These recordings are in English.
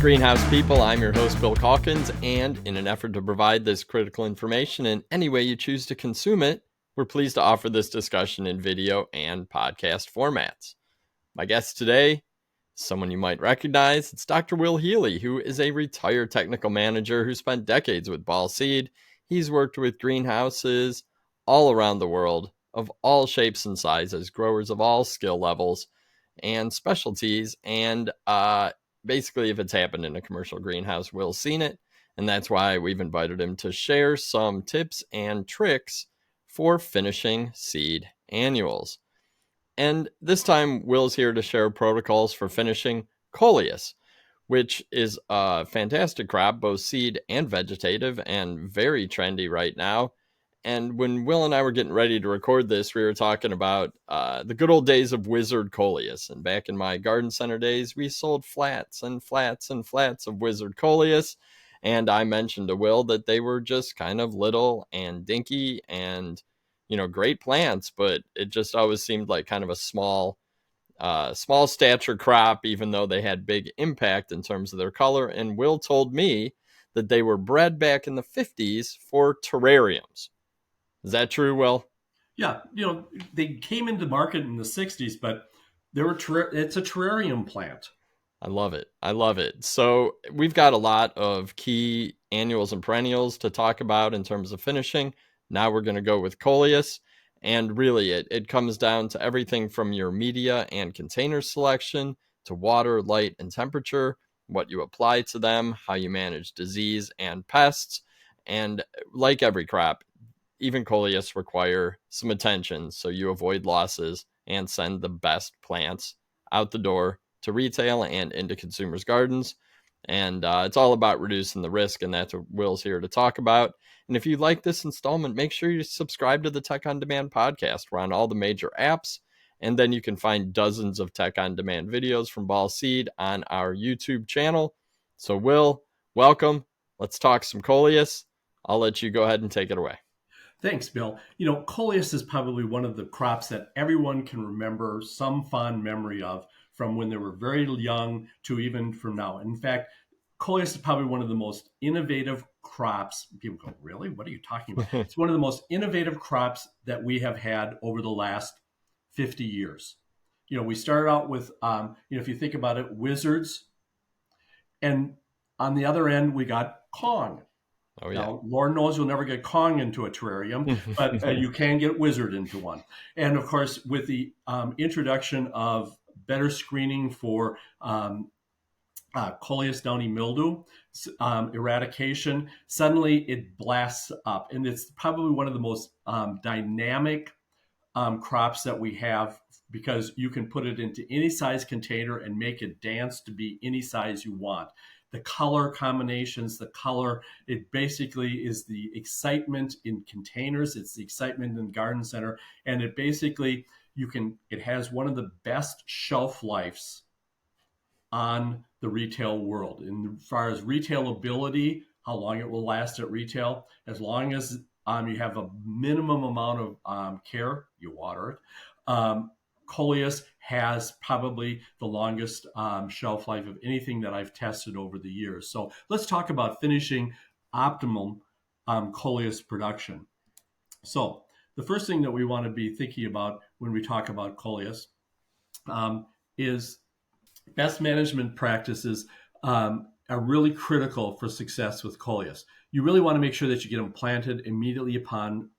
Greenhouse people, I'm your host, Bill Calkins, and in an effort to provide this critical information in any way you choose to consume it, we're pleased to offer this discussion in video and podcast formats. My guest today, someone you might recognize, it's Dr. Will Healy, who is a retired technical manager who spent decades with Ball Seed. He's worked with greenhouses all around the world of all shapes and sizes, growers of all skill levels and specialties, and basically, if it's happened in a commercial greenhouse, Will's seen it. And that's why we've invited him to share some tips and tricks for finishing seed annuals. And this time, Will's here to share protocols for finishing Coleus, which is a fantastic crop, both seed and vegetative, and very trendy right now. And when Will and I were getting ready to record this, we were talking about the good old days of Wizard Coleus. And back in my garden center days, we sold flats and flats and flats of Wizard Coleus. And I mentioned to Will that they were just kind of little and dinky and, great plants, but it just always seemed like kind of a small stature crop, even though they had big impact in terms of their color. And Will told me that they were bred back in the 50s for terrariums. Is that true, Will? Yeah, they came into market in the 60s, but it's a terrarium plant. I love it. So we've got a lot of key annuals and perennials to talk about in terms of finishing. Now we're going to go with Coleus. And really, it comes down to everything from your media and container selection to water, light, and temperature, what you apply to them, how you manage disease and pests. And like every crop, even Coleus require some attention so you avoid losses and send the best plants out the door to retail and into consumers' gardens. And it's all about reducing the risk, and that's what Will's here to talk about. And if you like this installment, make sure you subscribe to the Tech on Demand podcast. We're on all the major apps, and then you can find dozens of Tech on Demand videos from Ball Seed on our YouTube channel. So Will, welcome. Let's talk some Coleus. I'll let you go ahead and take it away. Thanks, Bill. Coleus is probably one of the crops that everyone can remember some fond memory of from when they were very young to even from now. In fact, Coleus is probably one of the most innovative crops. People go, really? What are you talking about? It's one of the most innovative crops that we have had over the last 50 years. We started out with, if you think about it, wizards. And on the other end, we got Kong. Oh, yeah. Now, Lord knows you'll never get Kong into a terrarium, but you can get Wizard into one. And of course, with the introduction of better screening for Coleus downy mildew eradication, suddenly it blasts up. And it's probably one of the most dynamic crops that we have, because you can put it into any size container and make it dance to be any size you want. The color combinations, it basically is the excitement in containers. It's the excitement in the garden center. And it basically, it has one of the best shelf lives on the retail world. And as far as retailability, how long it will last at retail, as long as you have a minimum amount of care, you water it. Coleus has probably the longest shelf life of anything that I've tested over the years. So let's talk about finishing optimum Coleus production. So the first thing that we want to be thinking about when we talk about Coleus is best management practices are really critical for success with Coleus. You really want to make sure that you get them planted immediately upon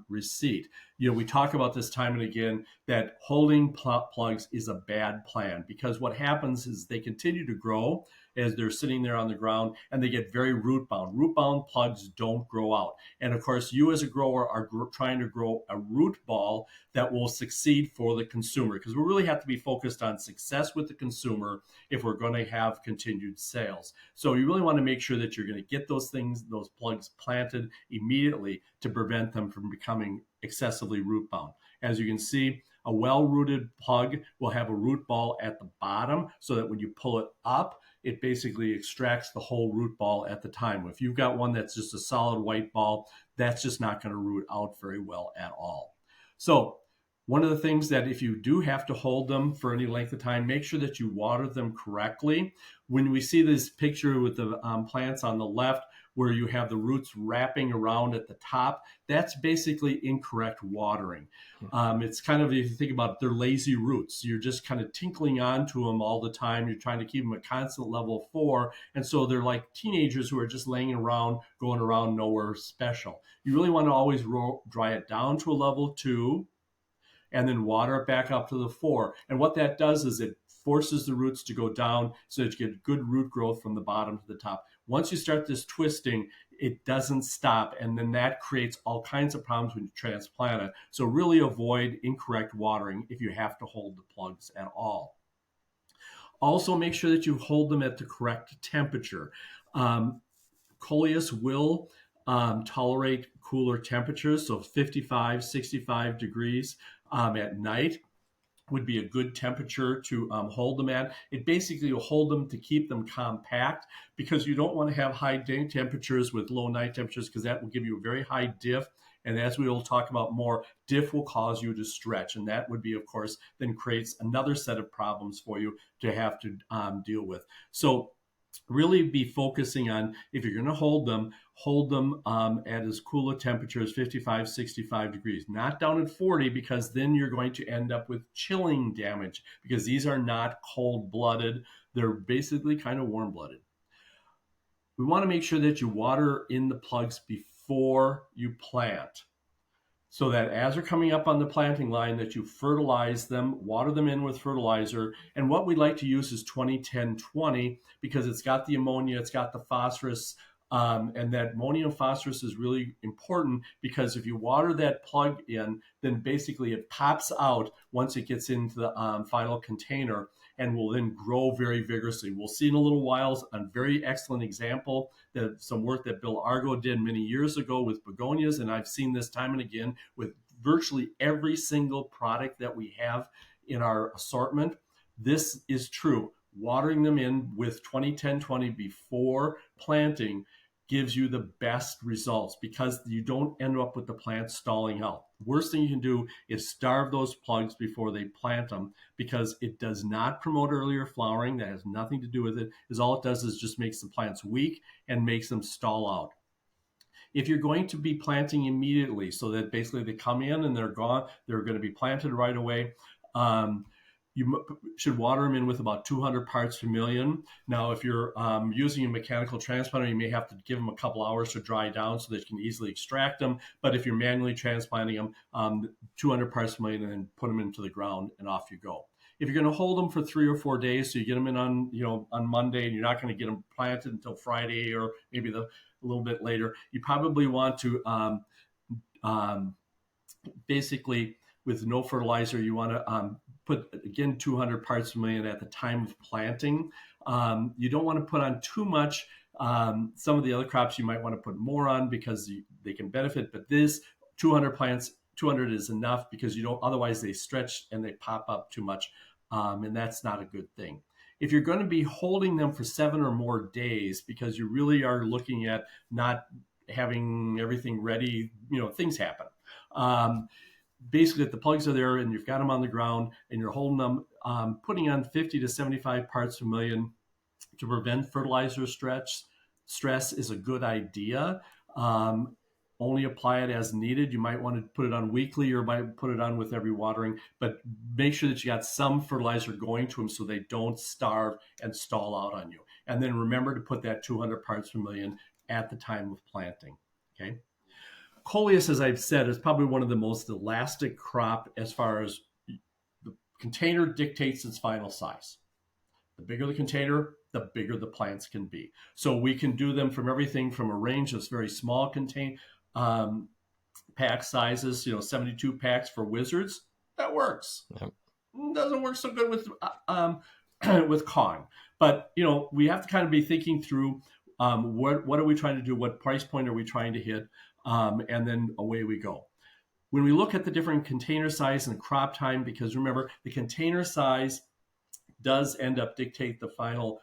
receipt. We talk about this time and again that holding plugs is a bad plan, because what happens is they continue to grow as they're sitting there on the ground, and they get very root bound. Root bound plugs don't grow out. And of course, you as a grower are trying to grow a root ball that will succeed for the consumer, because we really have to be focused on success with the consumer if we're going to have continued sales. So you really want to make sure that you're going to get those plugs planted immediately to prevent them from becoming excessively root bound. As you can see, a well-rooted plug will have a root ball at the bottom, so that when you pull it up, it basically extracts the whole root ball at the time. If you've got one that's just a solid white ball, that's just not going to root out very well at all. So One of the things that if you do have to hold them for any length of time, make sure that you water them correctly. When we see this picture with the plants on the left, where you have the roots wrapping around at the top, that's basically incorrect watering. It's kind of, if you think about it, they're lazy roots. You're just kind of tinkling onto them all the time. You're trying to keep them a constant level 4. And so they're like teenagers who are just laying around, going around nowhere special. You really want to always dry it down to a level 2 and then water it back up to the 4. And what that does is it forces the roots to go down so that you get good root growth from the bottom to the top. Once you start this twisting, it doesn't stop, and then that creates all kinds of problems when you transplant it. So really avoid incorrect watering if you have to hold the plugs at all. Also, make sure that you hold them at the correct temperature. Coleus will tolerate cooler temperatures, so 55, 65 degrees at night would be a good temperature to hold them at. It basically will hold them to keep them compact, because you don't want to have high day temperatures with low night temperatures, because that will give you a very high diff. And as we will talk about more, diff will cause you to stretch. And that would be, of course, then creates another set of problems for you to have to deal with. So really be focusing on, if you're going to hold them at as cool a temperature as 55, 65 degrees, not down at 40, because then you're going to end up with chilling damage, because these are not cold-blooded. They're basically kind of warm-blooded. We want to make sure that you water in the plugs before you plant, so that as they're coming up on the planting line, that you fertilize them, water them in with fertilizer. And what we like to use is 20-10-20, because it's got the ammonia, it's got the phosphorus, and that ammonium phosphorus is really important, because if you water that plug in, then basically it pops out once it gets into the final container, and will then grow very vigorously. We'll see in a little while a very excellent example, that some work that Bill Argo did many years ago with begonias, and I've seen this time and again with virtually every single product that we have in our assortment. This is true. Watering them in with 20-10-20 before planting gives you the best results, because you don't end up with the plant stalling out. The worst thing you can do is starve those plugs before they plant them, because it does not promote earlier flowering. That has nothing to do with it. Is all it does is just makes the plants weak and makes them stall out. If you're going to be planting immediately, so that basically they come in and they're gone, they're going to be planted right away, you should water them in with about 200 parts per million. Now, if you're using a mechanical transplanter, you may have to give them a couple hours to dry down so that you can easily extract them. But if you're manually transplanting them, 200 parts per million, and then put them into the ground, and off you go. If you're going to hold them for 3 or 4 days, so you get them in on Monday, and you're not going to get them planted until Friday or maybe a little bit later, you probably want to basically, with no fertilizer, you want to put, again, 200 parts per million at the time of planting. You don't want to put on too much. Some of the other crops you might want to put more on, because they can benefit, but this 200 plants, 200 is enough, because otherwise they stretch and they pop up too much, and that's not a good thing. If you're going to be holding them for 7 or more days, because you really are looking at not having everything ready, things happen. Basically, if the plugs are there and you've got them on the ground and you're holding them, putting on 50 to 75 parts per million to prevent fertilizer stress is a good idea. Only apply it as needed. You might want to put it on weekly, or might put it on with every watering, but make sure that you got some fertilizer going to them so they don't starve and stall out on you. And then remember to put that 200 parts per million at the time of planting. Okay. Coleus, as I've said, is probably one of the most elastic crop, as far as the container dictates its final size. The bigger the container, the bigger the plants can be. So we can do them from everything from a range of very small pack sizes, 72 packs for wizards. That works. Yep. Doesn't work so good with Kong. But, we have to kind of be thinking through what are we trying to do? What price point are we trying to hit? And then away we go. When we look at the different container size and crop time, because remember, the container size does end up dictate the final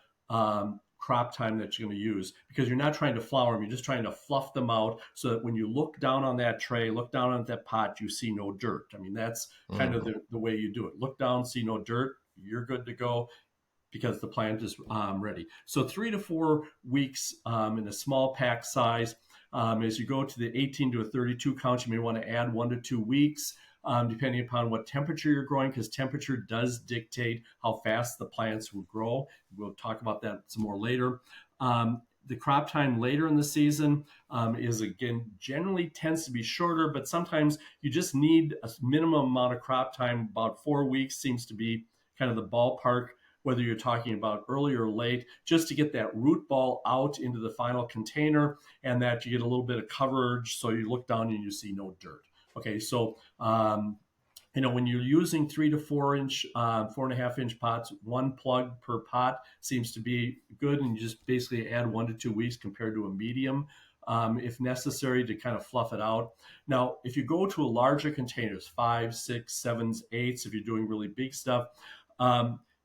crop time that you're going to use, because you're not trying to flower them. You're just trying to fluff them out so that when you look down on that tray, look down on that pot, you see no dirt. I mean, that's kind of the way you do it. Look down, see no dirt, you're good to go because the plant is ready. So 3 to 4 weeks in a small pack size. As you go to the 18 to a 32 count, you may want to add 1 to 2 weeks. Depending upon what temperature you're growing, because temperature does dictate how fast the plants will grow. We'll talk about that some more later. The crop time later in the season is, again, generally tends to be shorter, but sometimes you just need a minimum amount of crop time. About 4 weeks seems to be kind of the ballpark, whether you're talking about early or late, just to get that root ball out into the final container, and that you get a little bit of coverage so you look down and you see no dirt. Okay, so when you're using 3 to 4 inch, 4.5 inch pots, 1 plug per pot seems to be good, and you just basically add 1 to 2 weeks compared to a medium, if necessary, to kind of fluff it out. Now, if you go to a larger containers, 5, 6, 7s, 8s, if you're doing really big stuff,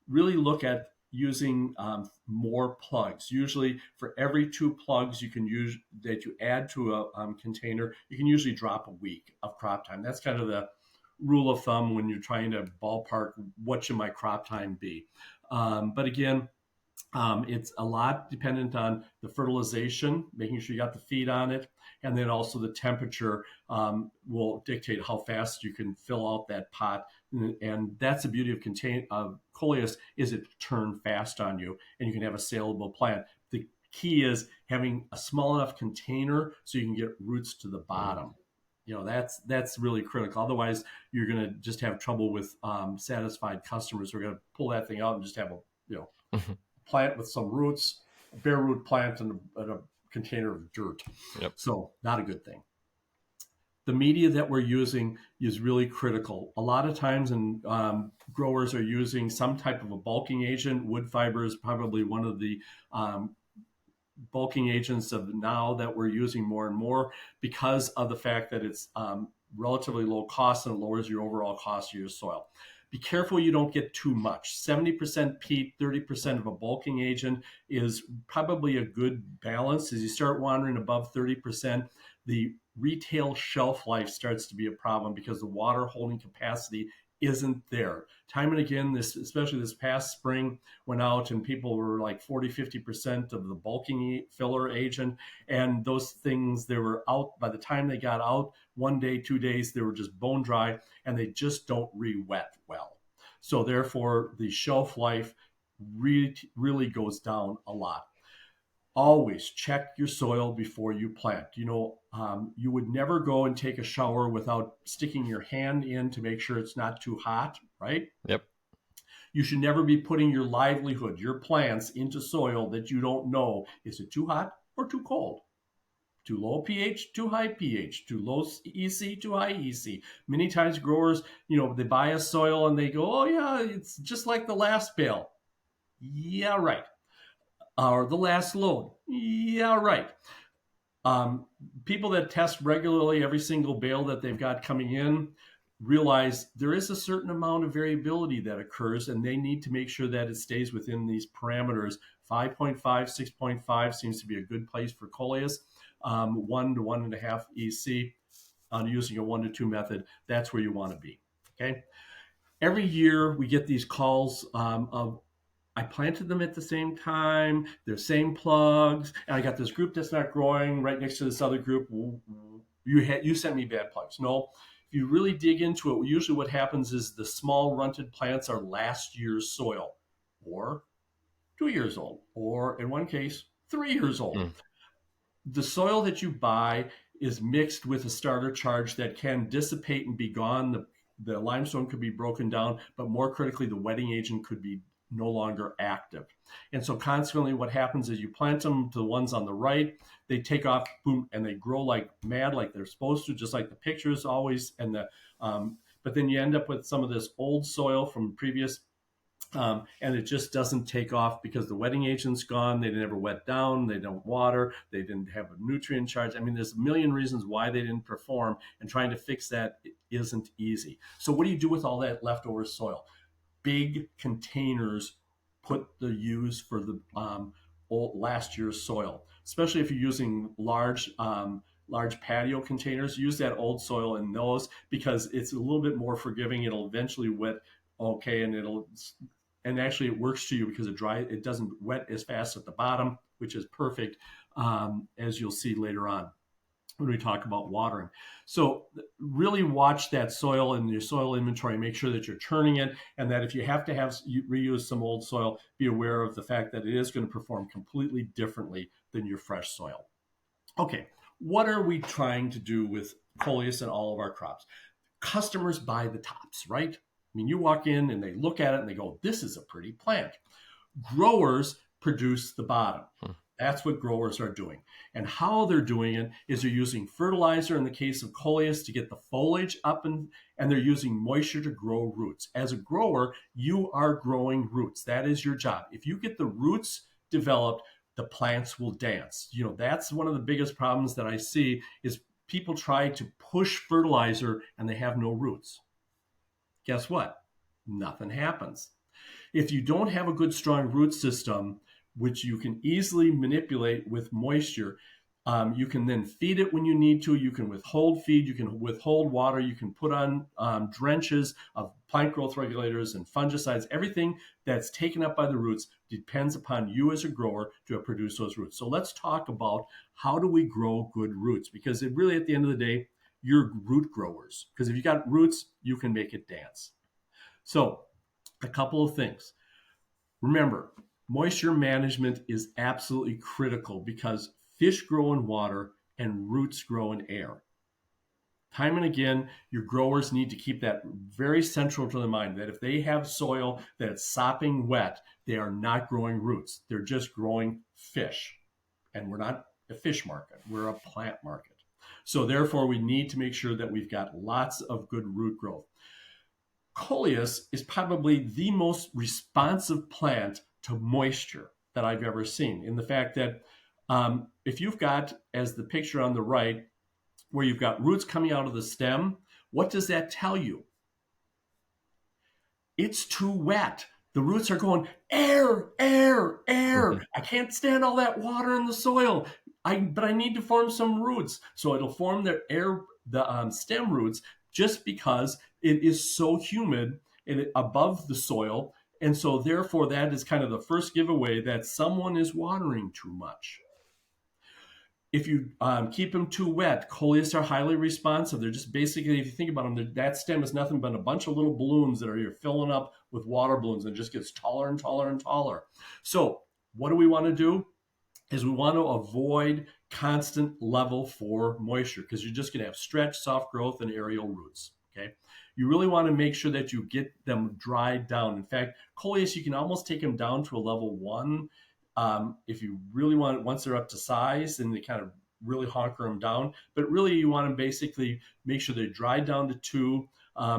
really look at using more plugs. Usually, for every 2 plugs you can use that you add to a container, you can usually drop a week of crop time. That's kind of the rule of thumb when you're trying to ballpark what should my crop time be. But again, it's a lot dependent on the fertilization, making sure you got the feed on it, and then also the temperature will dictate how fast you can fill out that pot. And that's the beauty of Coleus, is it turn fast on you, and you can have a saleable plant. The key is having a small enough container so you can get roots to the bottom. That's really critical. Otherwise, you're going to just have trouble with satisfied customers who are going to pull that thing out and just have a plant with some roots, a bare root plant, and a container of dirt. Yep. So not a good thing. The media that we're using is really critical. A lot of times, growers are using some type of a bulking agent. Wood fiber is probably one of the bulking agents of now that we're using more and more, because of the fact that it's relatively low cost and it lowers your overall cost of your soil. Be careful you don't get too much. 70% peat, 30% of a bulking agent is probably a good balance. As you start wandering above 30%, the retail shelf life starts to be a problem because the water holding capacity isn't there. Time and again, especially this past spring, went out and people were like 40-50% of the bulking filler agent, and those things, they were out by the time they got out 1 day, 2 days, they were just bone dry, and they just don't re-wet well. So therefore, the shelf life really goes down a lot. Always check your soil before you plant. You would never go and take a shower without sticking your hand in to make sure it's not too hot, right? Yep. You should never be putting your livelihood, your plants, into soil that you don't know. Is it too hot or too cold? Too low pH, too high pH, too low EC, too high EC. Many times growers, they buy a soil and they go, oh yeah, it's just like the last bale. Yeah, right. Or the last load. Yeah, right. People that test regularly every single bale that they've got coming in realize there is a certain amount of variability that occurs, and they need to make sure that it stays within these parameters. 5.5, 6.5 seems to be a good place for Coleus. 1 to 1.5 EC on using a 1 to 2 method. That's where you want to be. Okay. Every year we get these calls of, I planted them at the same time, they're same plugs, and I got this group that's not growing right next to this other group. You sent me bad plugs. No, if you really dig into it, usually what happens is the small runted plants are last year's soil, or 2 years old, or in one case, 3 years old. The soil that you buy is mixed with a starter charge that can dissipate and be gone. The limestone could be broken down, but more critically, the wetting agent could be no longer active. And so consequently, what happens is you plant them to the ones on the right, they take off, boom, and they grow like mad, like they're supposed to, just like the pictures always. But then you end up with some of this old soil from previous, and it just doesn't take off because the wetting agent's gone. They never wet down. They don't water. They didn't have a nutrient charge. I mean, there's a million reasons why they didn't perform, and trying to fix that isn't easy. So what do you do with all that leftover soil? Big containers put the use for the last year's soil, especially if you're using large patio containers. Use that old soil in those because it's a little bit more forgiving. It'll eventually wet okay, and actually it works to you because it doesn't wet as fast at the bottom, which is perfect, as you'll see later on when we talk about watering. So really watch that soil in your soil inventory. Make sure that you're turning it, and that if you have to reuse some old soil, be aware of the fact that it is going to perform completely differently than your fresh soil. Okay, what are we trying to do with Coleus and all of our crops? Customers buy the tops, right? I mean, you walk in and they look at it and they go, this is a pretty plant. Growers produce the bottom. That's what growers are doing. And how they're doing it is they're using fertilizer in the case of Coleus to get the foliage up, and they're using moisture to grow roots. As a grower, you are growing roots. That is your job. If you get the roots developed, the plants will dance. That's one of the biggest problems that I see is people try to push fertilizer and they have no roots. Guess what? Nothing happens. If you don't have a good, strong root system, which you can easily manipulate with moisture, you can then feed it when you need to. You can withhold feed. You can withhold water. You can put on drenches of plant growth regulators and fungicides. Everything that's taken up by the roots depends upon you as a grower to produce those roots. So let's talk about how do we grow good roots, because it really, at the end of the day, you're root growers. Because if you got roots, you can make it dance. So a couple of things. Remember, moisture management is absolutely critical because fish grow in water and roots grow in air. Time and again, your growers need to keep that very central to their mind, that if they have soil that's sopping wet, they are not growing roots. They're just growing fish. And we're not a fish market, we're a plant market. So therefore, we need to make sure that we've got lots of good root growth. Coleus is probably the most responsive plant to moisture that I've ever seen, in the fact that if you've got, as the picture on the right, where you've got roots coming out of the stem, what does that tell you? It's too wet. The roots are going, air, air, air. I can't stand all that water in the soil, but I need to form some roots. So it'll form the stem roots just because it is so humid above the soil. And so therefore, that is kind of the first giveaway that someone is watering too much. If you keep them too wet, Coleus are highly responsive. They're just basically, if you think about them, that stem is nothing but a bunch of little balloons that are filling up with water balloons, and it just gets taller and taller and taller. So what do we want to do? Is we want to avoid constant level 4 moisture, because you're just going to have stretch, soft growth, and aerial roots. Okay, you really want to make sure that you get them dried down. In fact, Coleus, you can almost take them down to a level 1 if you really want. Once they're up to size, then they kind of really honker them down. But really, you want to basically make sure they're dried down to 2,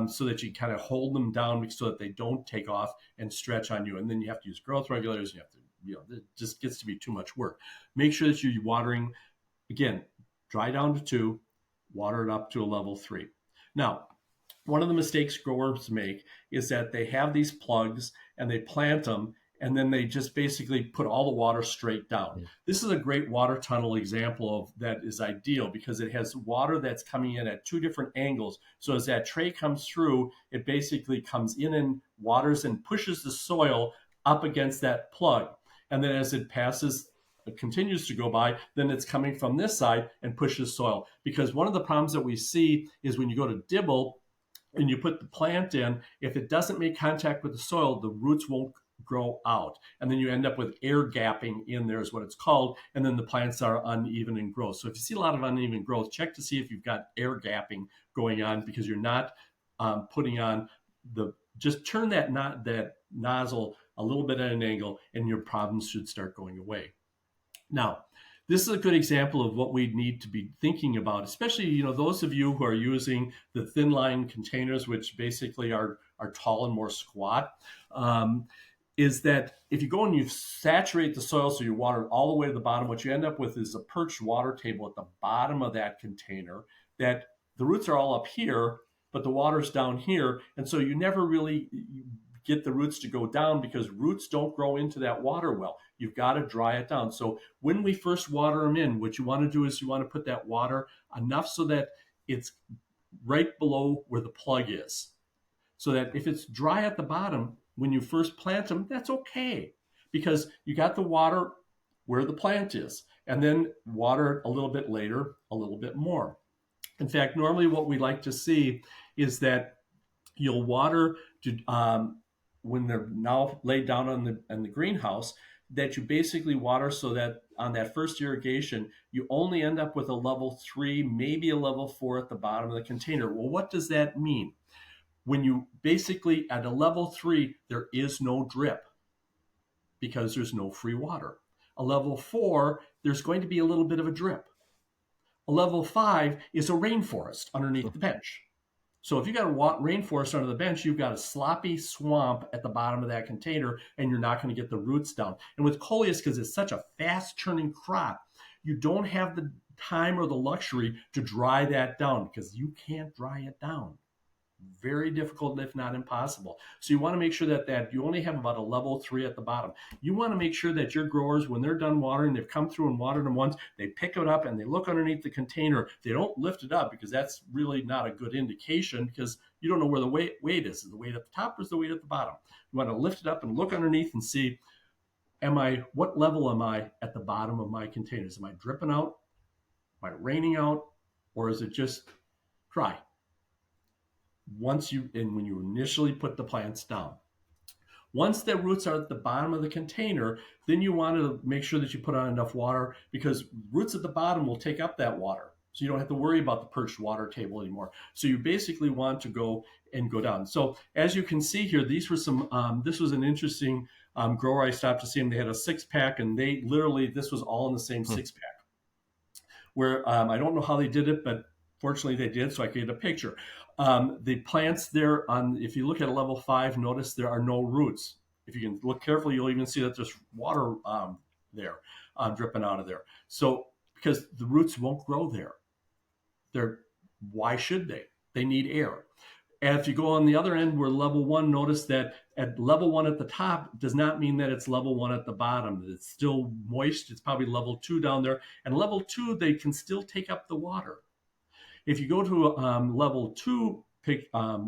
so that you kind of hold them down so that they don't take off and stretch on you. And then you have to use growth regulators. You have to, it just gets to be too much work. Make sure that you're watering, again, dry down to 2, water it up to a level 3. Now, one of the mistakes growers make is that they have these plugs and they plant them, and then they just basically put all the water straight down. This is a great water tunnel example of that is ideal, because it has water that's coming in at 2 different angles. So as that tray comes through, it basically comes in and waters and pushes the soil up against that plug. And then as it continues to go by, then it's coming from this side and pushes soil. Because one of the problems that we see is when you go to dibble and you put the plant in, if it doesn't make contact with the soil, the roots won't grow out. And then you end up with air gapping in there, is what it's called. And then the plants are uneven in growth. So if you see a lot of uneven growth, check to see if you've got air gapping going on, because you're not putting on just turn that nozzle a little bit at an angle, and your problems should start going away. Now, this is a good example of what we need to be thinking about, especially, those of you who are using the thin line containers, which basically are tall and more squat, is that if you go and you saturate the soil, so you water it all the way to the bottom, what you end up with is a perched water table at the bottom of that container, that the roots are all up here, but the water's down here. And so you never really get the roots to go down, because roots don't grow into that water well. You've got to dry it down. So when we first water them in, what you want to do is you want to put that water enough so that it's right below where the plug is. So that if it's dry at the bottom, when you first plant them, that's okay, because you got the water where the plant is, and then water a little bit later, a little bit more. In fact, normally what we like to see is that you'll water to, when they're now laid down in the greenhouse, that you basically water so that on that first irrigation, you only end up with a level 3, maybe a level 4 at the bottom of the container. Well, what does that mean? When you basically, at a level 3, there is no drip because there's no free water. A level 4, there's going to be a little bit of a drip. A level 5 is a rainforest underneath the bench. So if you got a rainforest under the bench, you've got a sloppy swamp at the bottom of that container, and you're not going to get the roots down. And with Coleus, because it's such a fast churning crop, you don't have the time or the luxury to dry that down, because you can't dry it down. Very difficult, if not impossible. So you want to make sure that you only have about a level 3 at the bottom. You want to make sure that your growers, when they're done watering, they've come through and watered them once, they pick it up and they look underneath the container. They don't lift it up, because that's really not a good indication, because you don't know where the weight is. Is the weight at the top or is the weight at the bottom? You want to lift it up and look underneath and see, what level am I at the bottom of my containers? Am I dripping out? Am I raining out? Or is it just dry? When you initially put the plants down. Once the roots are at the bottom of the container, then you want to make sure that you put on enough water, because roots at the bottom will take up that water. So you don't have to worry about the perched water table anymore. So you basically want to go down. So as you can see here, these were this was an interesting grower I stopped to see them. They had a 6-pack, and this was all in the same 6-pack. Where I don't know how they did it, but fortunately they did, so I could get a picture. The plants there, if you look at a level 5, notice there are no roots. If you can look carefully, you'll even see that there's water there dripping out of there. So because the roots won't grow there. Why should they? They need air. And if you go on the other end where level 1, notice that at level 1 at the top does not mean that it's level 1 at the bottom. It's still moist. It's probably level 2 down there. And level 2, they can still take up the water. If you go to level 2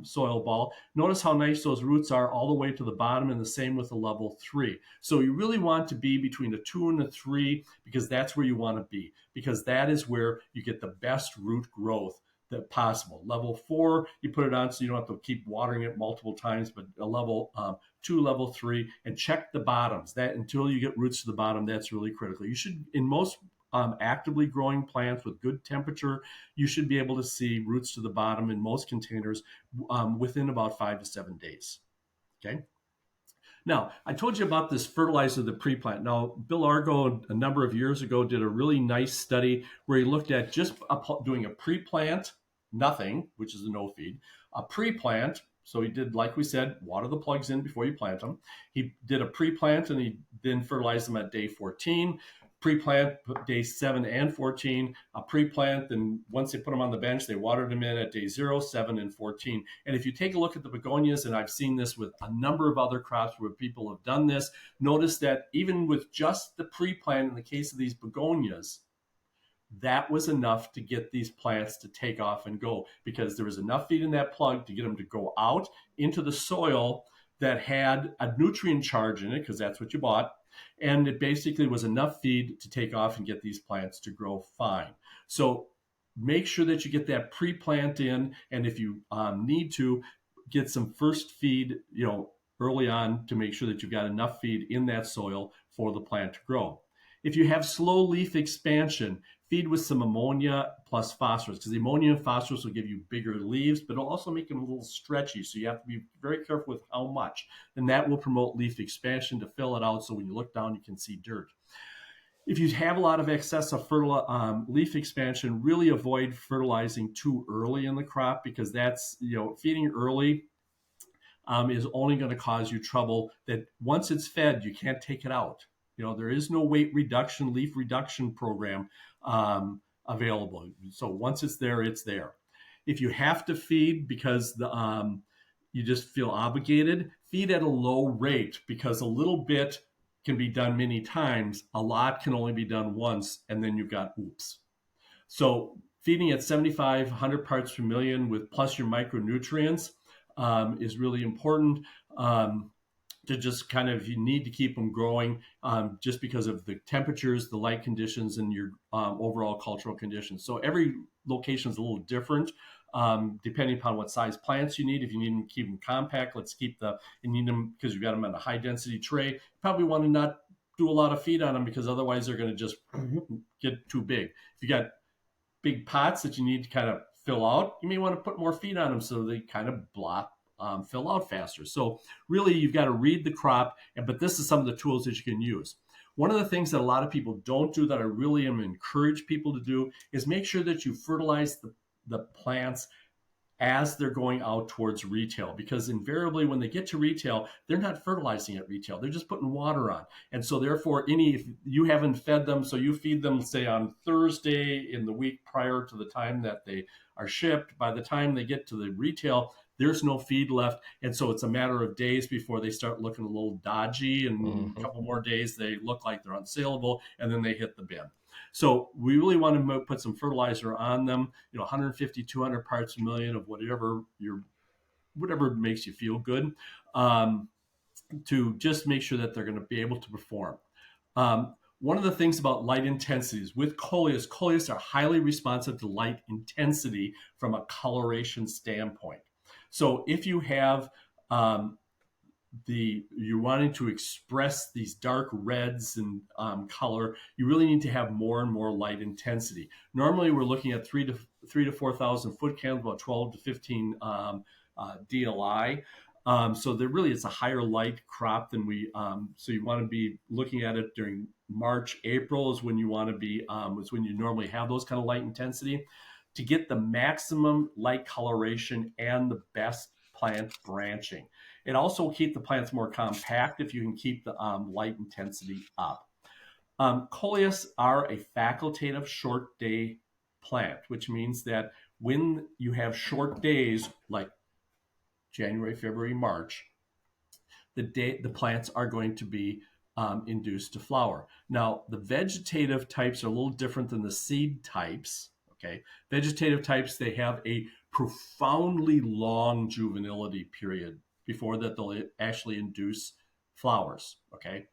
soil ball, notice how nice those roots are all the way to the bottom, and the same with the level 3. So you really want to be between the 2 and the 3, because that's where you want to be, because that is where you get the best root growth that possible. Level 4, you put it on so you don't have to keep watering it multiple times, but a level 2, level 3, and check the bottoms. That until you get roots to the bottom, that's really critical. You should, in most actively growing plants with good temperature, you should be able to see roots to the bottom in most containers within about 5 to 7 days. Okay. Now, I told you about this fertilizer, the pre-plant. Now, Bill Argo, a number of years ago, did a really nice study where he looked at just doing a pre-plant, nothing, which is a no feed, a pre-plant. So he did, like we said, water the plugs in before you plant them. He did a pre-plant, and he then fertilized them at day 14. Pre-plant day 7 and 14, a pre-plant, and once they put them on the bench, they watered them in at day 0, 7, and 14. And if you take a look at the begonias, and I've seen this with a number of other crops where people have done this, notice that even with just the pre-plant in the case of these begonias, that was enough to get these plants to take off and go, because there was enough feed in that plug to get them to go out into the soil that had a nutrient charge in it, because that's what you bought. And it basically was enough feed to take off and get these plants to grow fine. So make sure that you get that pre-plant in. And if you need to, get some first feed, early on, to make sure that you've got enough feed in that soil for the plant to grow. If you have slow leaf expansion, feed with some ammonia plus phosphorus, because the ammonia and phosphorus will give you bigger leaves, but it'll also make them a little stretchy. So you have to be very careful with how much. And that will promote leaf expansion to fill it out, so when you look down, you can see dirt. If you have a lot of excess of leaf expansion, really avoid fertilizing too early in the crop, because that's, feeding early is only going to cause you trouble that once it's fed, you can't take it out. There is no weight reduction, leaf reduction program available. So once it's there, it's there. If you have to feed because you just feel obligated, feed at a low rate, because a little bit can be done many times. A lot can only be done once, and then you've got oops. So feeding at 75, 100 parts per million with plus your micronutrients is really important. To just kind of, you need to keep them growing just because of the temperatures, the light conditions, and your overall cultural conditions. So every location is a little different depending upon what size plants you need. If you need them to keep them compact, you need them because you've got them on a high density tray. You probably want to not do a lot of feed on them because otherwise they're going to just get too big. If you got big pots that you need to kind of fill out, you may want to put more feed on them so they kind of fill out faster. So really, you've got to read the crop, but this is some of the tools that you can use. One of the things that a lot of people don't do that I really am encourage people to do is make sure that you fertilize the plants as they're going out towards retail, because invariably when they get to retail, they're not fertilizing at retail. They're just putting water on. And so therefore, if you haven't fed them, so you feed them, say, on Thursday in the week prior to the time that they are shipped, by the time they get to the retail, there's no feed left. And so it's a matter of days before they start looking a little dodgy, and a couple more days, they look like they're unsaleable, and then they hit the bin. So we really want to put some fertilizer on them, 150, 200 parts per million of whatever makes you feel good, to just make sure that they're going to be able to perform. One of the things about light intensities with Coleus are highly responsive to light intensity from a coloration standpoint. So if you have you're wanting to express these dark reds and color, you really need to have more and more light intensity. Normally, we're looking at 3 to 4,000 foot candles, about 12 to 15 DLI. So it's a higher light crop than we. So you want to be looking at it during March, April is when you want to be. Is when you normally have those kind of light intensity to get the maximum light coloration and the best plant branching. It also will keep the plants more compact if you can keep the light intensity up. Coleus are a facultative short day plant, which means that when you have short days like January, February, March, the plants are going to be induced to flower. Now, the vegetative types are a little different than the seed types. Okay, vegetative types, they have a profoundly long juvenility period before that they'll actually induce flowers. Okay,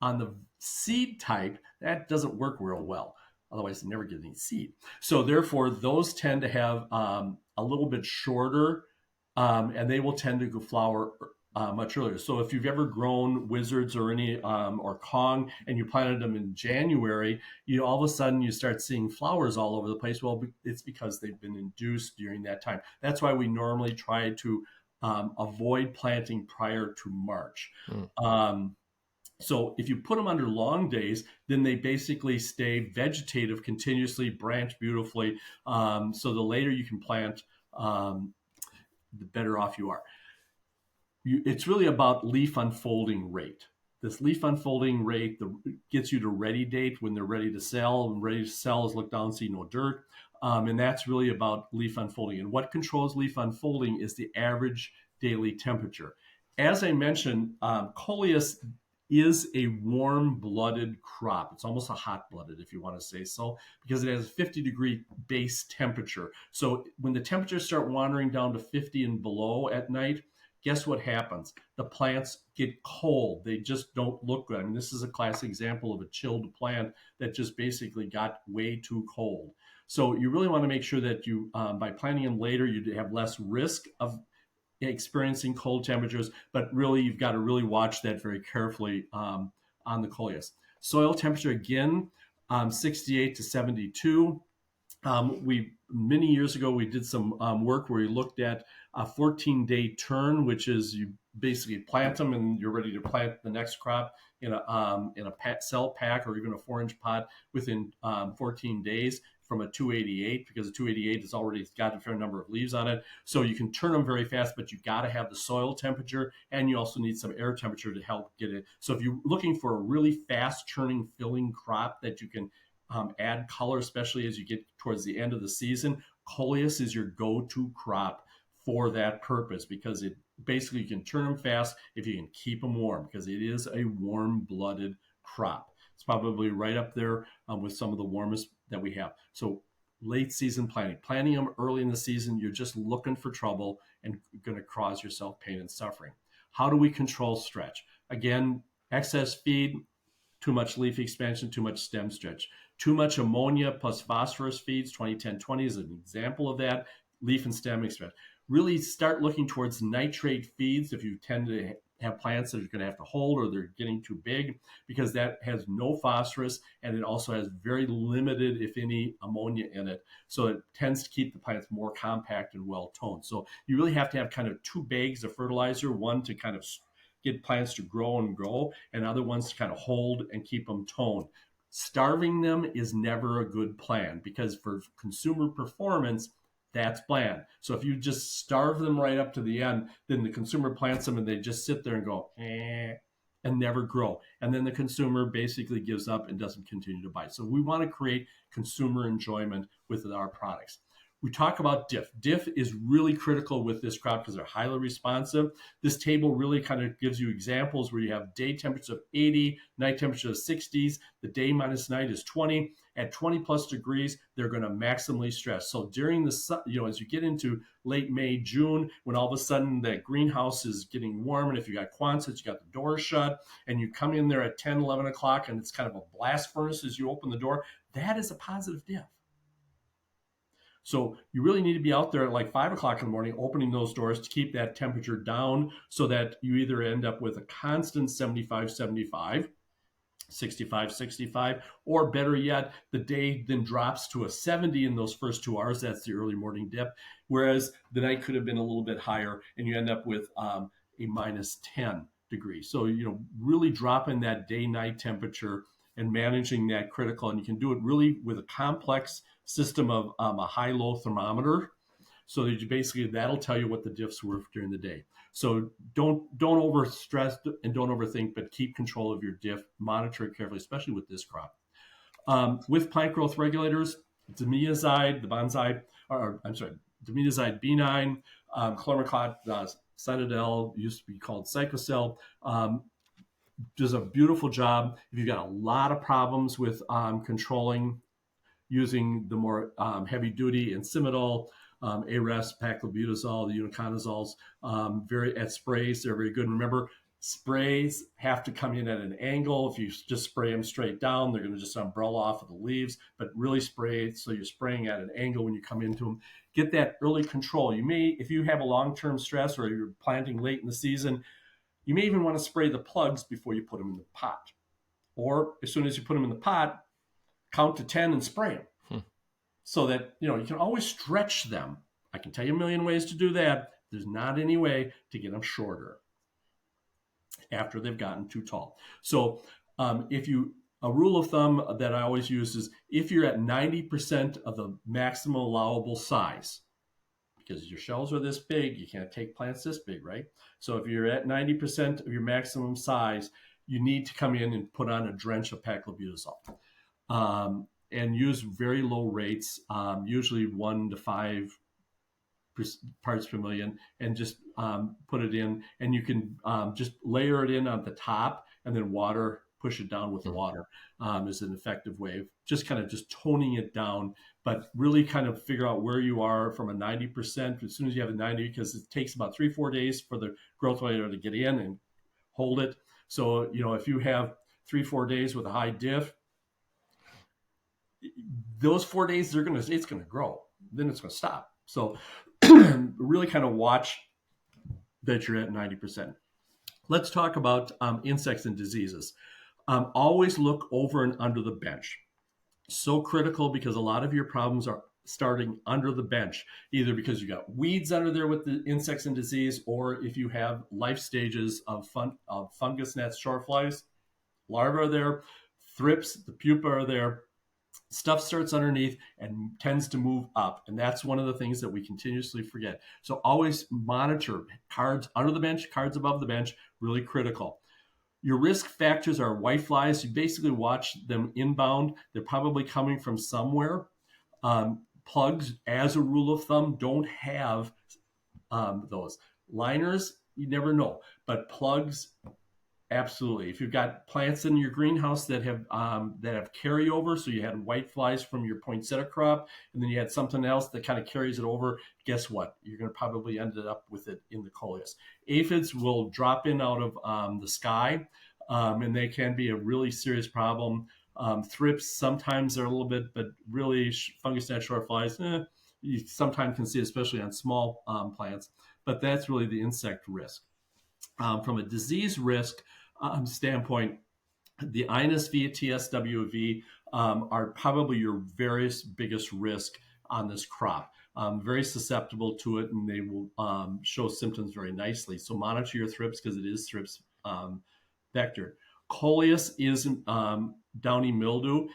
on the seed type, that doesn't work real well. Otherwise, they never get any seed. So therefore, those tend to have a little bit shorter, and they will tend to go flower much earlier. So if you've ever grown wizards or or Kong and you planted them in January, all of a sudden you start seeing flowers all over the place. Well, it's because they've been induced during that time. That's why we normally try to avoid planting prior to March. So if you put them under long days, then they basically stay vegetative continuously, branch beautifully. So the later you can plant, the better off you are. It's really about leaf unfolding rate. This leaf unfolding rate gets you to ready date when they're ready to sell. And ready to sell is look down, see no dirt. And that's really about leaf unfolding. And what controls leaf unfolding is the average daily temperature. As I mentioned, Coleus is a warm-blooded crop. It's almost a hot-blooded, if you want to say so, because it has a 50-degree base temperature. So when the temperatures start wandering down to 50 and below at night, guess what happens? The plants get cold. They just don't look good. I mean, this is a classic example of a chilled plant that just basically got way too cold. So you really want to make sure that you, by planting them later, you have less risk of experiencing cold temperatures, but really you've got to really watch that very carefully on the Coleus. Soil temperature, again, 68 to 72. Many years ago, we did some work where we looked at a 14-day turn, which is you basically plant them and you're ready to plant the next crop in a cell pack or even a 4-inch pot within 14 days from a 288, because a 288 has already got a fair number of leaves on it. So you can turn them very fast, but you got to have the soil temperature, and you also need some air temperature to help get it. So if you're looking for a really fast turning, filling crop that you can add color, especially as you get towards the end of the season, Coleus is your go-to crop for that purpose, because basically you can turn them fast if you can keep them warm, because it is a warm-blooded crop. It's probably right up there with some of the warmest that we have. So late season planting them early in the season, you're just looking for trouble and going to cause yourself pain and suffering. How do we control stretch? Again, excess feed, too much leaf expansion, too much stem stretch. Too much ammonia plus phosphorus feeds, 20-10-20 is an example of that, leaf and stem stretch. Really start looking towards nitrate feeds if you tend to have plants that are going to have to hold or they're getting too big, because that has no phosphorus and it also has very limited, if any, ammonia in it. So it tends to keep the plants more compact and well-toned. So you really have to have kind of two bags of fertilizer, one to kind of get plants to grow and grow, and other ones to kind of hold and keep them toned. Starving them is never a good plan, because for consumer performance, that's bland. So if you just starve them right up to the end, then the consumer plants them and they just sit there and go, and never grow. And then the consumer basically gives up and doesn't continue to buy. So we want to create consumer enjoyment with our products. We talk about diff. Diff is really critical with this crop because they're highly responsive. This table really kind of gives you examples where you have day temperature of 80, night temperature of 60s. The day minus night is 20. At 20 plus degrees, they're going to maximally stress. So during the, as you get into late May, June, when all of a sudden that greenhouse is getting warm, and if you got Quonset, you got the door shut, and you come in there at 10, 11 o'clock, and it's kind of a blast furnace as you open the door, that is a positive diff. So you really need to be out there at like 5 o'clock in the morning, opening those doors to keep that temperature down so that you either end up with a constant 75, 75, 65, 65, or better yet, the day then drops to a 70 in those first 2 hours. That's the early morning dip. Whereas the night could have been a little bit higher and you end up with a minus 10 degrees. So, really dropping that day-night temperature and managing that critical. And you can do it really with a complex system of a high-low thermometer. So that that'll tell you what the diffs were during the day. So don't over stress and don't overthink, but keep control of your diff. Monitor it carefully, especially with this crop. With plant growth regulators, dimetazide, dimetazide B9, chlormiclot, Citadel, used to be called Cycocel, does a beautiful job. If you've got a lot of problems with controlling using the more heavy-duty Insimidol, ARES, paclobutazol, the uniconazoles, at sprays, they're very good. Remember, sprays have to come in at an angle. If you just spray them straight down, they're going to just umbrella off of the leaves, but really spray, so you're spraying at an angle when you come into them. Get that early control. You may, if you have a long-term stress or you're planting late in the season, you may even want to spray the plugs before you put them in the pot. Or as soon as you put them in the pot, count to 10 and spray them. So that, you can always stretch them. I can tell you a million ways to do that. There's not any way to get them shorter after they've gotten too tall. So a rule of thumb that I always use is if you're at 90% of the maximum allowable size, because your shells are this big, you can't take plants this big, right? So if you're at 90% of your maximum size, you need to come in and put on a drench of paclobutazol. And use very low rates, usually 1 to 5 parts per million, and just put it in. And you can just layer it in on the top and then push it down with water is an effective way of just kind of just toning it down, but really kind of figure out where you are from a 90%. As soon as you have a 90, because it takes about 3-4 days for the growth regulator to get in and hold it. So, if you have 3-4 days with a high diff, those 4 days it's going to grow, then it's going to stop. So really kind of watch that you're at 90%. Let's talk about insects and diseases. Always look over and under the bench. So critical, because a lot of your problems are starting under the bench, either because you got weeds under there with the insects and disease, or if you have life stages of fungus gnats, shortflies, larvae are there, thrips, the pupa are there. Stuff starts underneath and tends to move up. And that's one of the things that we continuously forget. So always monitor cards under the bench, cards above the bench, really critical. Your risk factors are whiteflies. You basically watch them inbound. They're probably coming from somewhere. Plugs, as a rule of thumb, don't have those. Liners, you never know. But plugs, absolutely. If you've got plants in your greenhouse that have carryover, so you had white flies from your poinsettia crop, and then you had something else that kind of carries it over, guess what? You're going to probably end up with it in the coleus. Aphids will drop in out of the sky, and they can be a really serious problem. Thrips sometimes are a little bit, but really fungus gnat short flies, you sometimes can see, especially on small plants. But that's really the insect risk. From a disease risk standpoint, the INSV, TSWV are probably your various biggest risk on this crop. Very susceptible to it, and they will show symptoms very nicely. So monitor your thrips because it is thrips vector. Coleus is downy mildew.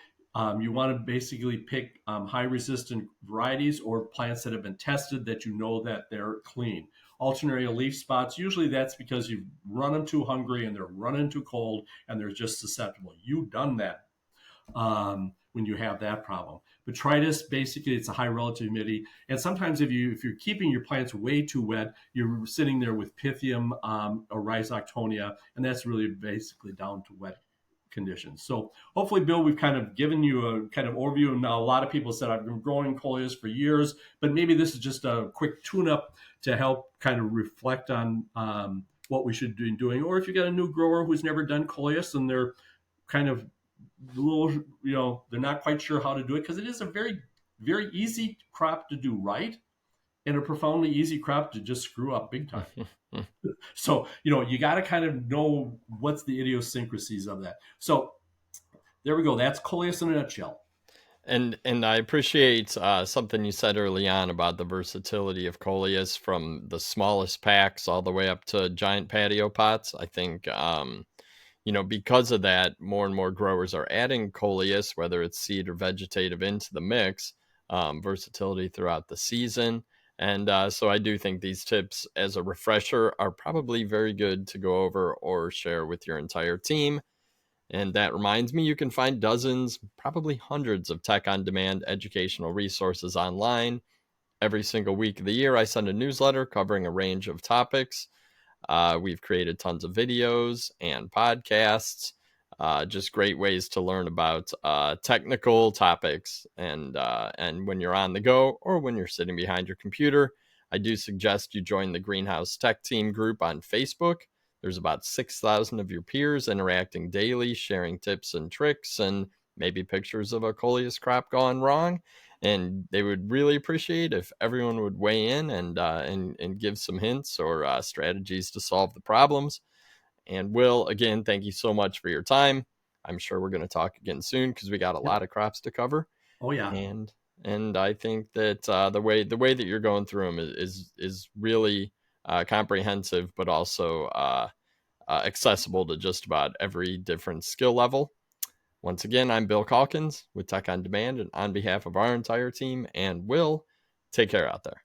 You want to basically pick high resistant varieties or plants that have been tested that you know that they're clean. Alternaria leaf spots, usually that's because you've run them too hungry and they're running too cold and they're just susceptible. You've done that when you have that problem. Botrytis, basically, it's a high relative humidity. And sometimes if you're keeping your plants way too wet, you're sitting there with Pythium or Rhizoctonia, and that's really basically down to wet conditions. So hopefully, Bill, we've kind of given you a kind of overview. And now a lot of people said, I've been growing Coleus for years, but maybe this is just a quick tune-up to help kind of reflect on what we should be doing. Or if you got a new grower who's never done Coleus and they're kind of a little, they're not quite sure how to do it, because it is a very, very easy crop to do right and a profoundly easy crop to just screw up big time. So, you got to kind of know what's the idiosyncrasies of that. So there we go. That's Coleus in a nutshell. And I appreciate something you said early on about the versatility of Coleus, from the smallest packs all the way up to giant patio pots. I think, because of that, more and more growers are adding Coleus, whether it's seed or vegetative, into the mix, versatility throughout the season. And so I do think these tips, as a refresher, are probably very good to go over or share with your entire team. And that reminds me, you can find dozens, probably hundreds of tech on demand educational resources online. Every single week of the year, I send a newsletter covering a range of topics. We've created tons of videos and podcasts, just great ways to learn about technical topics. And when you're on the go or when you're sitting behind your computer, I do suggest you join the Greenhouse Tech Team group on Facebook. There's about 6,000 of your peers interacting daily, sharing tips and tricks and maybe pictures of a Coleus crop gone wrong. And they would really appreciate if everyone would weigh in and give some hints or strategies to solve the problems. And Will, again, thank you so much for your time. I'm sure we're going to talk again soon because we got a lot of crops to cover. Oh yeah. And I think that the way that you're going through them is really comprehensive, but also accessible to just about every different skill level. Once again, I'm Bill Calkins with Tech on Demand, and on behalf of our entire team and Will, take care out there.